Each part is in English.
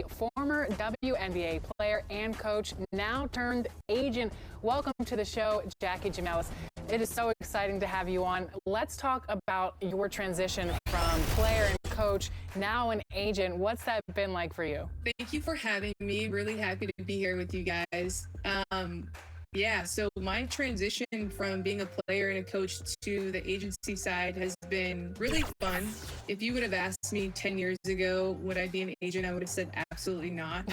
former WNBA player and coach, now turned agent. Welcome to the show, Jackie Jamelis. It is so exciting to have you on. Let's talk about your transition from player and coach, now an agent. What's that been like for you? Thank you for having me. Really happy to be here with you guys. Yeah, so my transition from being a player and a coach to the agency side has been really fun. If you would have asked me 10 years ago, would I be an agent, I would have said absolutely not.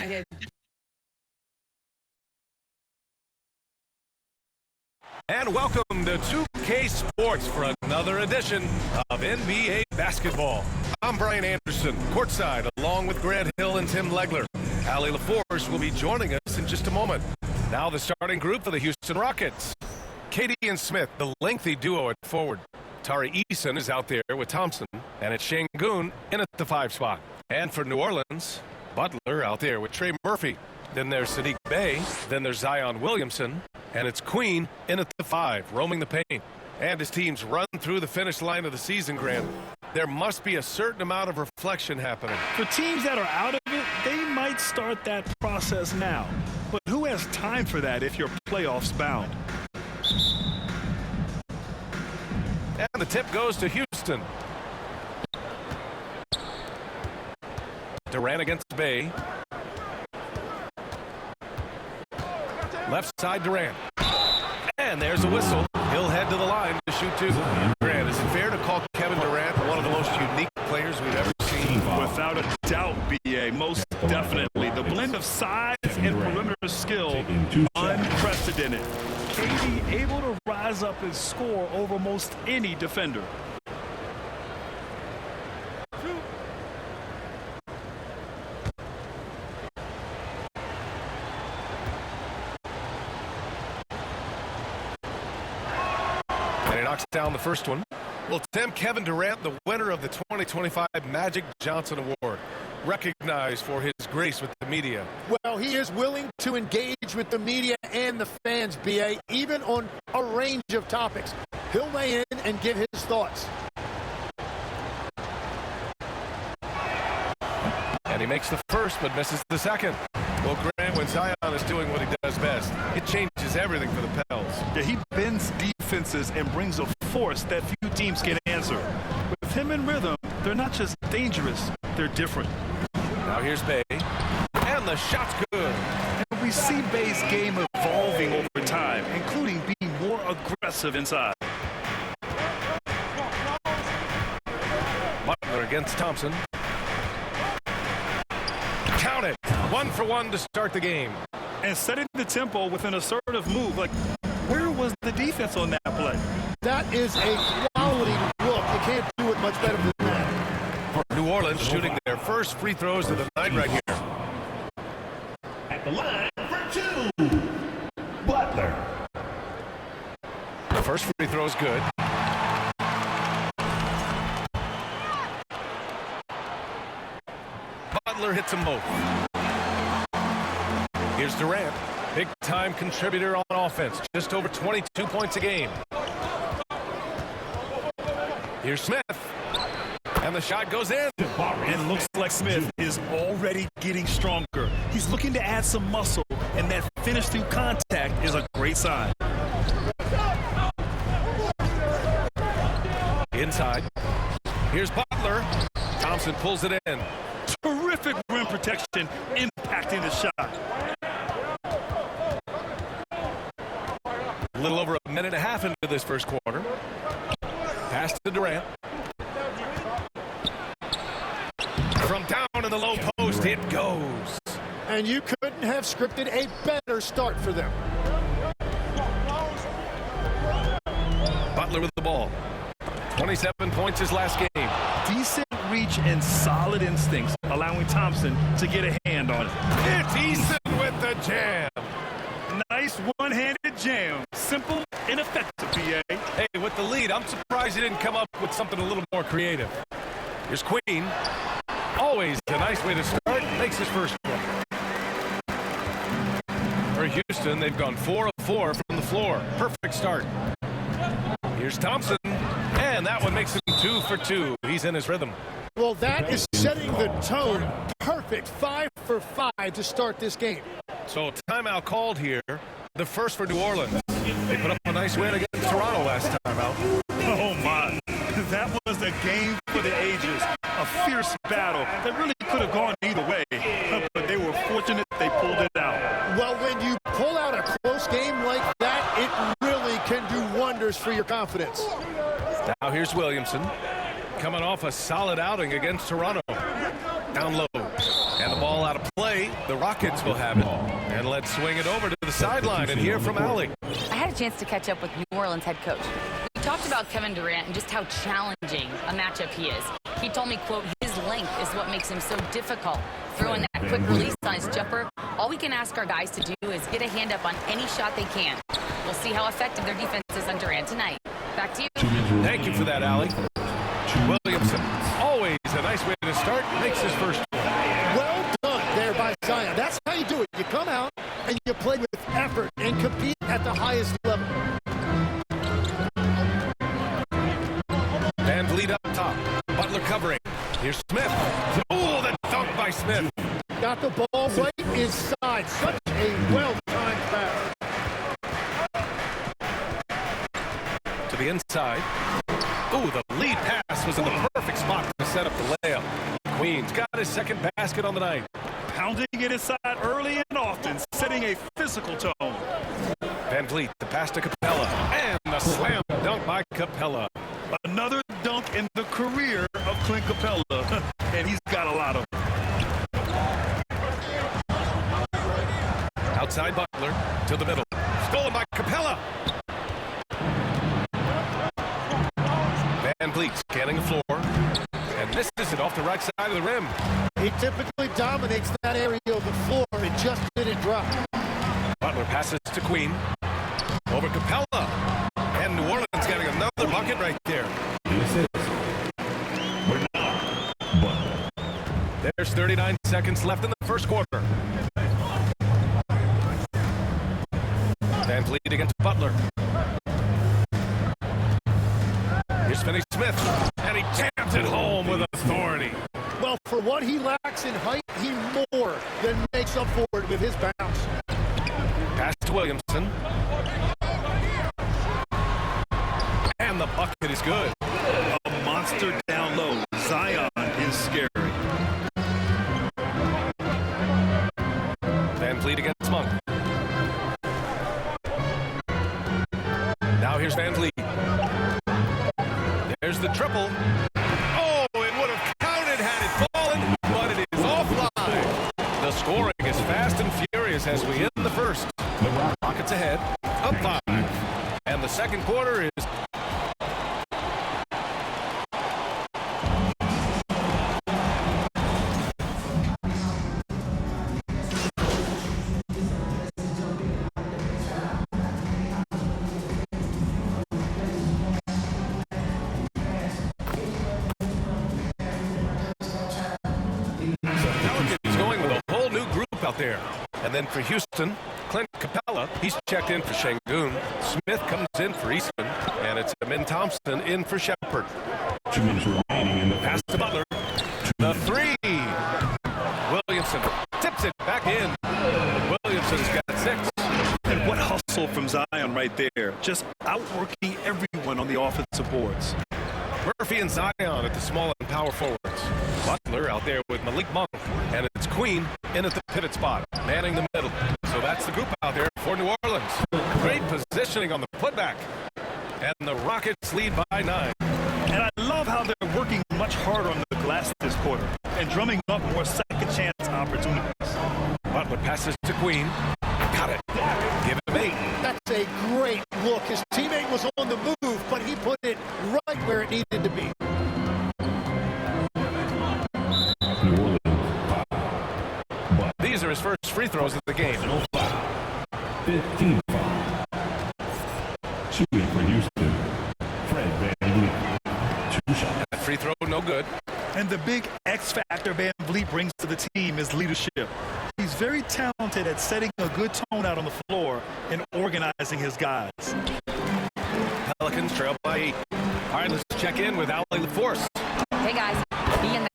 And welcome to 2K Sports for another edition of NBA basketball. I'm Brian Anderson, courtside, along with Grant Hill and Tim Legler. Allie LaForce will be joining us in just a moment. Now the starting group for the Houston Rockets. Katie and Smith, the lengthy duo at forward. Tari Eason is out there with Thompson, and it's Şengün in at the 5 spot. And for New Orleans, Butler out there with Trey Murphy. Then there's Saddiq Bey, then there's Zion Williamson, and it's Queen in at the 5, roaming the paint. And his teams run through the finish line of the season, Grant. There must be a certain amount of reflection happening. For teams that are out of it, they might start that process now. But who has time for that if you're playoffs bound? And the tip goes to Houston. Durant against Bey. Left side Durant. And there's a whistle. He'll head to the line to shoot 2. Grant, is it fair to call Kevin Durant one of the most unique players we've ever seen? Without a doubt, B.A., most definitely. The blend of size and perimeter skill, unprecedented. KD able to rise up and score over most any defender. Down the first one. Well, Tim, Kevin Durant, the winner of the 2025 Magic Johnson Award, recognized for his grace with the media. Well, he is willing to engage with the media and the fans, B.A., even on a range of topics. He'll weigh in and give his thoughts. And he makes the first but misses the second. Well, Grant, when Zion is doing what he does best, it changes everything for the Pels. Yeah, he bends defenses and brings a force that few teams can answer. With him in rhythm, they're not just dangerous, they're different. Now here's Bey, and the shot's good. And we see Bey's game evolving over time, including being more aggressive inside. Butler against Thompson. Count it. 1 for 1 to start the game. And setting the tempo with an assertive move. Like, where was the defense on that play? That is a quality look. You can't do it much better than that. For New Orleans shooting their first free throws of the night right here. At the line for 2, Butler. The first free throw is good. Butler hits them both. Here's Durant, big-time contributor on offense, just over 22 points a game. Here's Smith, and the shot goes in. And looks like Smith is already getting stronger. He's looking to add some muscle, and that finish through contact is a great sign. Inside, here's Butler. Thompson pulls it in. Terrific rim protection, impacting the shot. A little over a minute and a half into this first quarter. Pass to Durant. From down in the low post, it goes. And you couldn't have scripted a better start for them. Butler with the ball. 27 points his last game. Decent reach and solid instincts, allowing Thompson to get a hand on it. It's Eason with the jam. Nice one-handed jam. Simple and effective, B.A. Hey, with the lead, I'm surprised he didn't come up with something a little more creative. Here's Queen. Always a nice way to start. Makes his first one. For Houston, they've gone 4 of 4 from the floor. Perfect start. Here's Thompson. And that one makes him 2 for 2. He's in his rhythm. well, that is setting the tone. Perfect 5 for 5 to start this game. So timeout called here, the first for New Orleans. They put up a nice win against Toronto last time out. Oh, my. That was a game for the ages. A fierce battle that really could have gone either way. But they were fortunate they pulled it out. Well, when you pull out a close game like that, it really can do wonders for your confidence. Now here's Williamson, coming off a solid outing against Toronto. Down low, and the ball out of play. The Rockets will have it. And let's swing it over to the sideline and hear from Allie. I had a chance to catch up with New Orleans head coach. We talked about Kevin Durant and just how challenging a matchup he is. He told me, quote, his length is what makes him so difficult. Throwing that quick release on his jumper, all we can ask our guys to do is get a hand up on any shot they can. We'll see how effective their defense is on Durant tonight. Back to you. Thank you for that, Allie. Williamson, always a nice way to start, makes his first. Well done there by Zion. That's how you do it. You come out and you play with effort and compete at the highest level. And lead up top. Butler covering. Here's Smith. Oh, the dunk by Smith. Got the ball right inside. Such a well-timed pass. To the inside. Oh, the lead pass was in the perfect spot to set up the layup. Queens got his second basket on the night. Pounding it inside early and often, setting a physical tone. Van Vliet, the pass to Capella. And a slam dunk by Capella. Another dunk in the career of Clint Capella. And he's got a lot of them. Outside Butler to the middle. Stolen by Capella. Van Vliet scanning the floor. And misses it off the right side of the rim. He typically dominates that area of the floor. It just didn't drop. Butler passes to Queen. Over Capella. And New Orleans getting another bucket right there. There's 39 seconds left in the first quarter. Van Vliet against Butler. Here's Finney-Smith, and he jams it home with authority. Well, for what he lacks in height, he more than makes up for it with his bounce. Pass to Williamson. And the bucket is good. A monster down low. Zion is scary. Van Vliet against Monk. Now here's Van Vliet. There's the triple. Oh, it would have counted had it fallen, but it is offline. The scoring is fast and furious as we end the first. Rockets ahead, up 5. And the second quarter is... out there. And then for Houston, Clint Capella, he's checked in for Şengün. Smith comes in for Easton, and it's Amin Thompson in for Shepard. 2 minutes remaining in the pass to Butler. The three. Williamson tips it back in. Williamson's got 6. And what hustle from Zion right there. Just outworking everyone on the offensive boards. Murphy and Zion at the small and power forwards. Butler out there with Malik Monk. And it's Queen in at the pivot spot, manning the middle. So that's the group out there for New Orleans. Great positioning on the putback. And the Rockets lead by 9. And I love how they're working much harder on the glass this quarter and drumming up more second chance opportunities. Butler passes to Queen. Got it. Give him 8. That's a great look. His teammate was on the move, but he put it right where it needed to be. These are his first free throws of the game. 15 shooting for Houston. Fred VanVleet. 2 shots. That free throw, no good. And the big X factor VanVleet brings to the team is leadership. He's very talented at setting a good tone out on the floor and organizing his guys. Pelicans trail by 8. All right, let's check in with Allie LaForce. Hey guys, being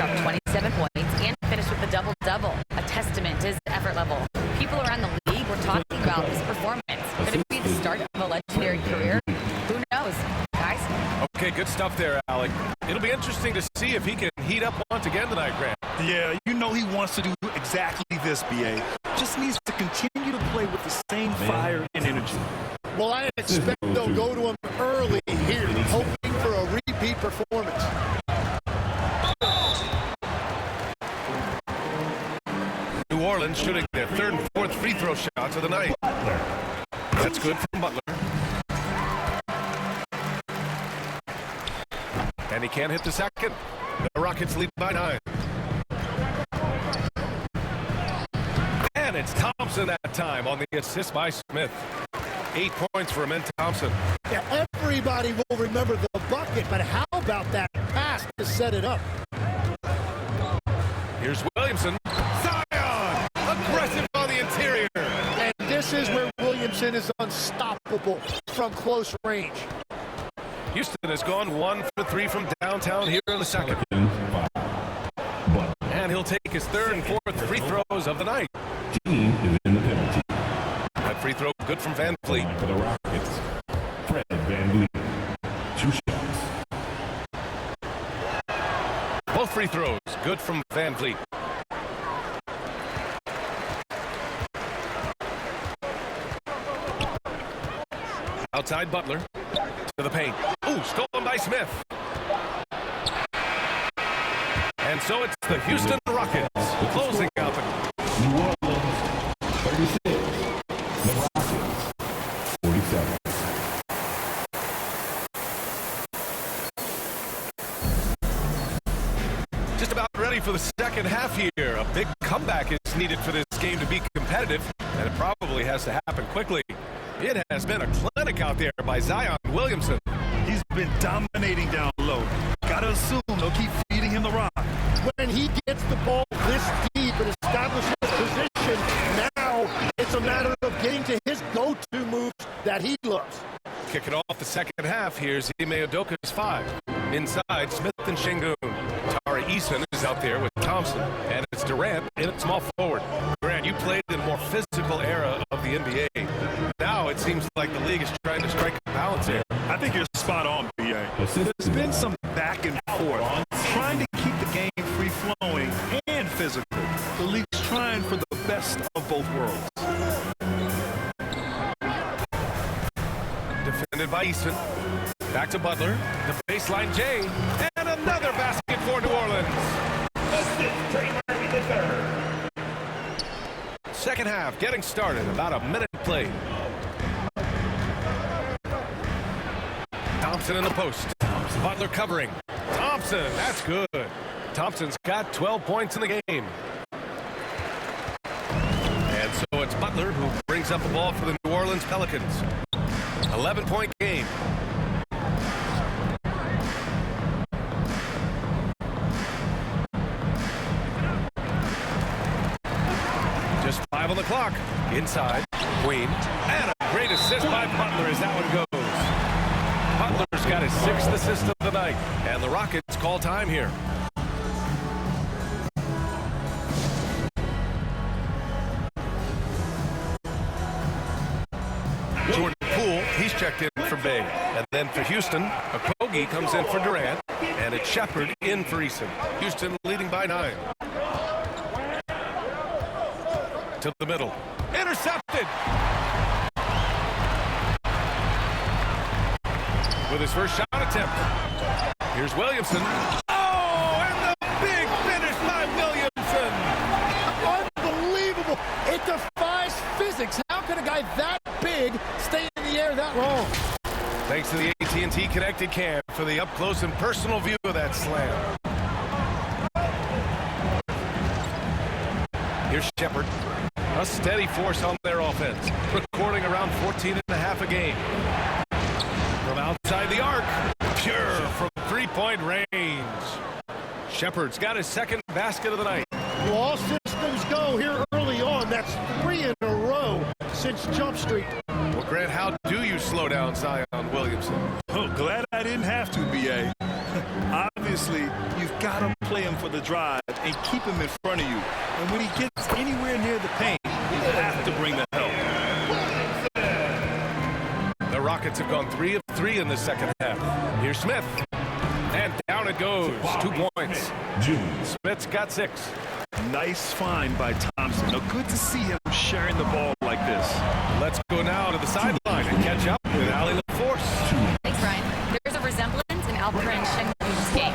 dropped 27 points and finished with a double-double, a testament to his effort level. People around the league were talking about his performance. Could it be the start of a legendary career? Who knows, guys? Okay, good stuff there, Alec. It'll be interesting to see if he can heat up once again tonight, Grant. Yeah, you know he wants to do exactly this, BA. Just needs to continue to play with the same fire and energy. Well, I expect they'll go to him early here, hoping for a repeat performance. New Orleans shooting their third and fourth free throw shots of the night. That's good from Butler. And he can't hit the second. The Rockets lead by 9. And it's Thompson that time on the assist by Smith. 8 points for Amen Thompson. Yeah, everybody will remember the bucket, but how about that pass to set it up? Here's Williamson. Zion! Aggressive on the interior. And this is where Williamson is unstoppable from close range. Houston has gone 1 for 3 from downtown here in the second. And he'll take his third and fourth free throws of the night. Team is in the penalty. That free throw good from Van Fleet. For the Rockets, Fred VanVleet, 2 shots. Both free throws good from Van Fleet. Outside Butler to the paint. Ooh, stolen by Smith. And so it's the Houston Rockets closing out the... New Orleans, 36. The Rockets, 47. Just about ready for the second half here. A big comeback is needed for this game to be competitive, and it probably has to happen quickly. It has been a clinic out there by Zion Williamson. He's been dominating down low. Gotta assume they'll keep feeding him the rock. When he gets the ball this deep and establishes position, now it's a matter of getting to his go-to moves that he loves. Kicking off the second half, here's Ime Udoka's 5. Inside, Smith and Şengün. Tari Eason is out there with Thompson, and it's Durant in at small forward. Durant, you played in a more physical era of the NBA. Now it seems like the league is trying to strike a balance here. I think you're spot on, BA. There's been some back and forth, trying to keep the game free-flowing and physical. The league's trying for the best of both worlds. Defended by Easton. Back to Butler. The baseline J. And another basket for New Orleans. Second half getting started. About a minute played. Thompson in the post. Butler covering. Thompson, that's good. Thompson's got 12 points in the game. And so it's Butler who brings up the ball for the New Orleans Pelicans. 11-point game. Just 5 on the clock. Inside, Queen. And a great assist by Butler as that one goes. Butler's got his 6th assist of the night. And the Rockets call time here. Jordan Poole, he's checked in for Bay. And then for Houston, Okogie comes in for Durant. And it's Shepard in for Eason. Houston leading by 9. To the middle. Intercepted! With his first shot attempt. Here's Williamson. Oh, and the big finish by Williamson! Unbelievable! It defies physics. How can a guy that big stay in the air that long? Thanks to the AT&T Connected Cam for the up-close and personal view of that slam. Here's Shepard. A steady force on their offense, recording around 14 and a half a game. From outside the arc, pure from three-point range. Shepard's got his second basket of the night. Well, all systems go here early on. That's 3 in a row since Jump Street. Well, Grant, how do you slow down Zion Williamson? Oh, glad I didn't have to, BA. Obviously, you've got to play him for the drive and keep him in front of you. And when he gets anywhere near the paint, you have to bring the help. The Rockets have gone 3 of 3 in the second half. Here's Smith. And down it goes. 2 points. Smith's got 6. Nice find by Thompson. Now, good to see him sharing the ball like this. Let's go now to the sideline and catch up with Allie LaForce. Thanks, Brian. There's a resemblance in Alperen Şengün's game.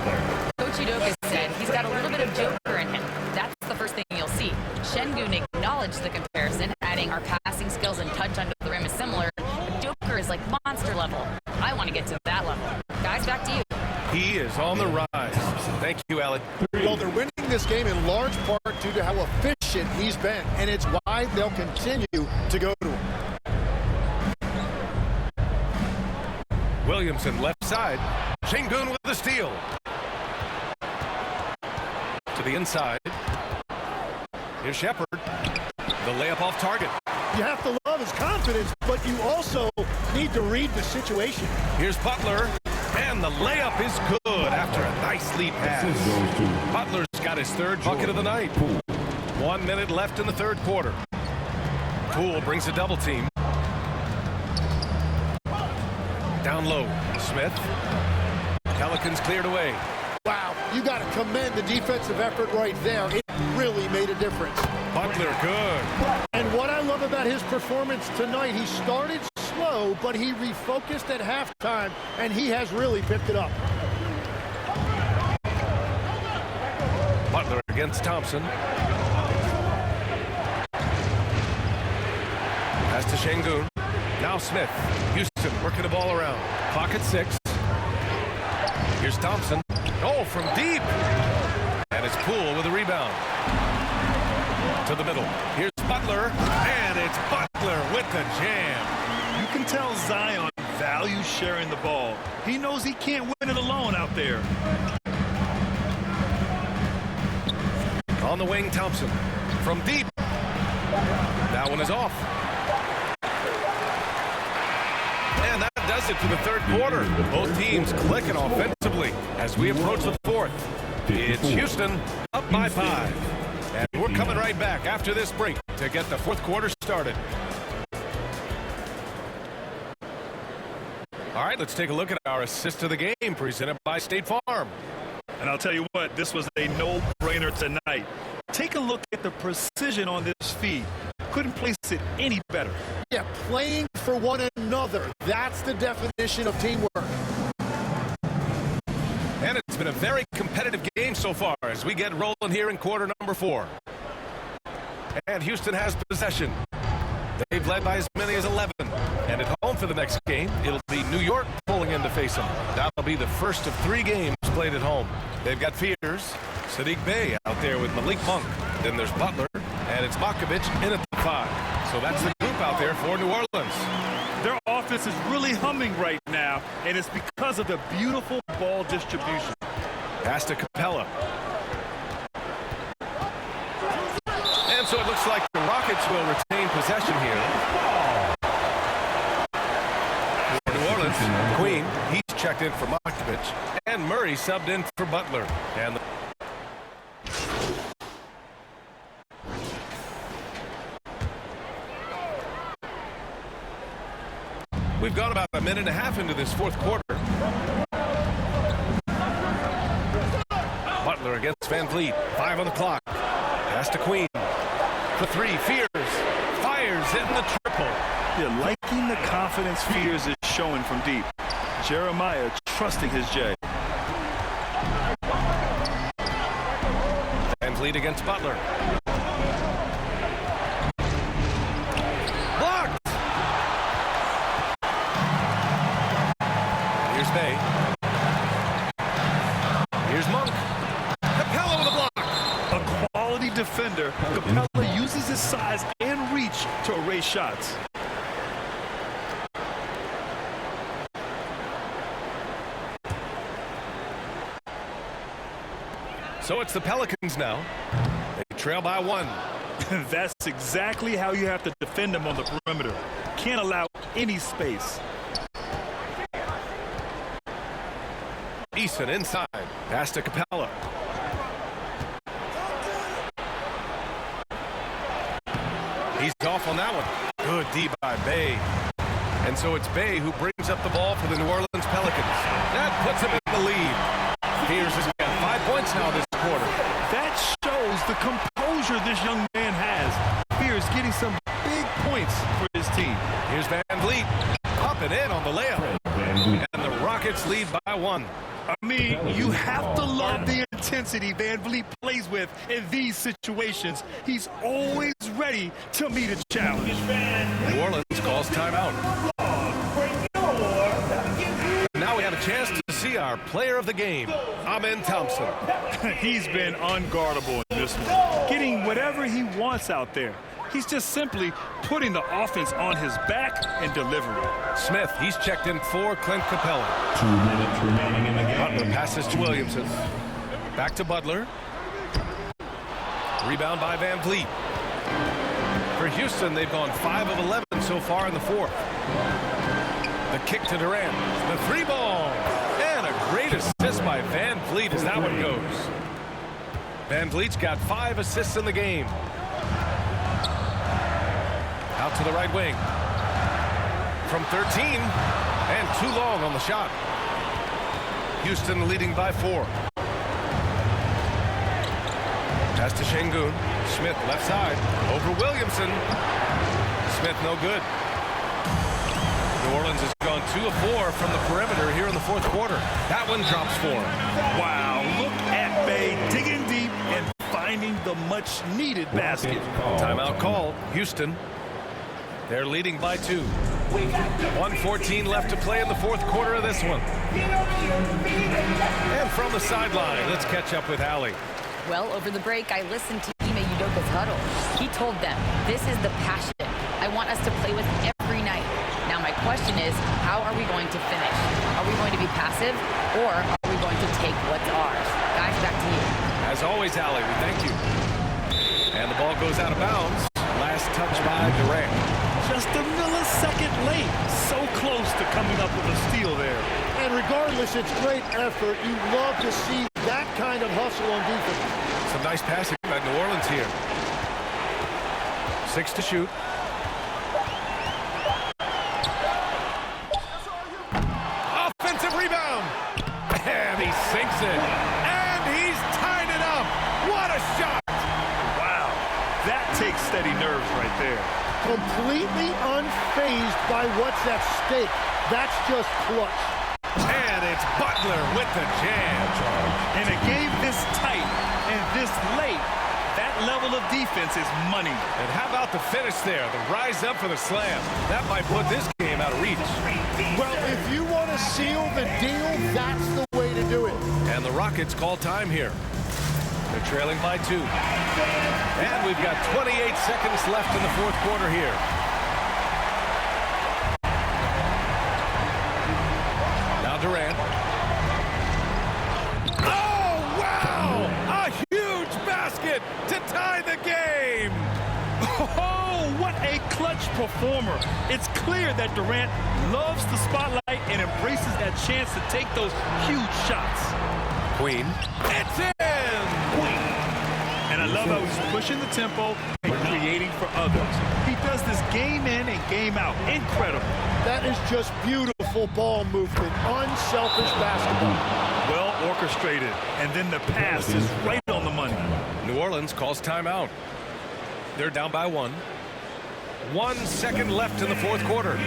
Coach Udoka said he's got a little bit of Joker in him. That's the first thing you'll see. Şengün acknowledged the comparison, adding our passing skills and touch under the rim is similar. But Joker is like monster level. I want to get to that level. Guys, back to you. He is on the rise. Thank you, Allie. Well, they're winning this game in large part due to how efficient he's been, and it's why they'll continue to go to him. Williamson left side. Şengün with the steal. To the inside. Here's Shepard. The layup off target. You have to love his confidence, but you also need to read the situation. Here's Butler. And the layup is good after a nice lead pass. Butler's got his 3rd bucket of the night. 1 minute left in the 3rd quarter. Poole brings a double team. Down low, Smith. Pelicans cleared away. Wow, you got to commend the defensive effort right there. It really made a difference. Butler good. And what I love about his performance tonight, he started slow, but he refocused at halftime, and he has really picked it up. Butler against Thompson. Pass to Şengün. Now Smith. Houston working the ball around. Clock at 6. Here's Thompson. Oh, from deep. And it's Poole with a rebound. To the middle. Here's Butler. And it's Butler with the jam. You can tell Zion values sharing the ball. He knows he can't win it alone out there. On the wing, Thompson. From deep. That one is off. And that does it for the 3rd quarter. Both teams clicking offensively as we approach the 4th. It's Houston up by 5. And we're coming right back after this break to get the 4th quarter started. All right, let's take a look at our assist to the game presented by State Farm. And I'll tell you what, this was a no-brainer tonight. Take a look at the precision on this feed. Couldn't place it any better. Yeah, playing for one another. That's the definition of teamwork. And it's been a very competitive game so far as we get rolling here in quarter number 4. And Houston has possession. They've led by as many as 11. And at home for the next game, it'll be New York pulling in to face them. That'll be the first of 3 games played at home. They've got Fears, Sadiq Bey out there with Malik Monk. Then there's Butler, and it's Bakovic in at the 5. So that's the group out there for New Orleans. Their offense is really humming right now, and it's because of the beautiful ball distribution. Pass to Capella. And so it looks like the Rockets will retain possession here. For New Orleans, Queen, he's checked in for Bakovic, and Murray subbed in for Butler. And we've gone about a minute and a half into this 4th quarter. Butler against Van Vliet. 5 on the clock. Pass to Queen. For 3. Fears. Fires in the triple. Yeah, liking the confidence Fears is showing from deep. Jeremiah trusting his J. Van Vliet against Butler. Blocked! Here's Bey. Here's Monk. Capella with a block. A quality defender, Capella uses his size and reach to erase shots. So it's the Pelicans now. They trail by 1. That's exactly how you have to defend them on the perimeter. Can't allow any space. Eason inside. Pass to Capella. He's off on that one. Good D by Bay. And so it's Bay who brings up the ball for the New Orleans Pelicans. That puts him in the lead. Spears has got 5 points now this quarter. That shows the composure this young man has. Spears getting some big points for his team. Here's Van Vliet. Up and in on the layup. And the Rockets lead by 1. I mean, you have to love the intensity Van Vliet plays with in these situations. He's always ready to meet a challenge. New Orleans calls timeout. Now we have a chance to see our player of the game, Amen Thompson. He's been unguardable in this one, getting whatever he wants out there. He's just simply putting the offense on his back and delivering. Smith, he's checked in for Clint Capella. 2 minutes remaining in the game. Butler passes to Williamson. Back to Butler. Rebound by Van Vliet. For Houston, they've gone 5 of 11 so far in the fourth. The kick to Durant. The 3-ball. And a great assist by Van Vliet as that one goes. Van Vliet's got 5 assists in the game. Out to the right wing. From 13. And too long on the shot. Houston leading by 4. Pass to Şengün. Smith left side. Over Williamson. Smith no good. New Orleans has gone 2 of 4 from the perimeter here in the fourth quarter. That one drops for him. Wow, look at Bay digging deep and finding the much-needed basket. Timeout called. Houston. They're leading by 2. 1:14 left to play in the fourth quarter of this one. And from the sideline, let's catch up with Allie. Well, over the break, I listened to Ime Udoka's huddle. He told them, this is the passion I want us to play with every night. Now, my question is, how are we going to finish? Are we going to be passive, or are we going to take what's ours? Guys, back to you. As always, Allie, we thank you. And the ball goes out of bounds. Last touch by Durant. Just a millisecond late. So close to coming up with a steal there. And regardless, it's great effort. You love to see that kind of hustle on defense. Some nice passing by New Orleans here. 6 to shoot. Offensive rebound. And he sinks it. And he's tied it up. What a shot. Wow. That takes steady nerves right there. Completely unfazed by what's at stake. That's just clutch. And it's Butler with the jam. In a game this tight and this late, that level of defense is money. And how about the finish there? The rise up for the slam. That might put this game out of reach. Well, if you want to seal the deal, that's the way to do it. And the Rockets call time here. They're trailing by 2. And we've got 28 seconds left in the fourth quarter here. Now Durant. Oh, wow! A huge basket to tie the game! Oh, what a clutch performer. It's clear that Durant loves the spotlight and embraces that chance to take those huge shots. Queen. It's in! And I love how he's pushing the tempo and creating for others. He does this game in and game out. Incredible. That is just beautiful ball movement. Unselfish basketball. Well orchestrated. And then the pass is right on the money. New Orleans calls timeout. They're down by 1. 1 second left in the fourth quarter.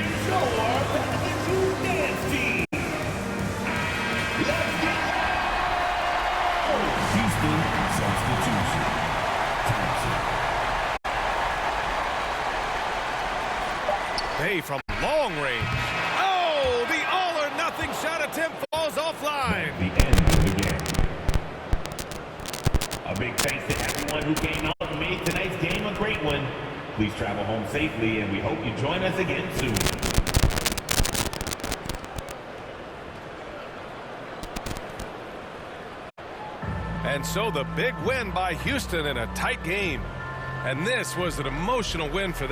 Houston substitution. Bay from long range. Oh, the all-or-nothing shot attempt falls offline. The end of the game. A big thanks to everyone who came out and made tonight's game a great one. Please travel home safely, and we hope you join us again soon. And so the big win by Houston in a tight game. And this was an emotional win for them.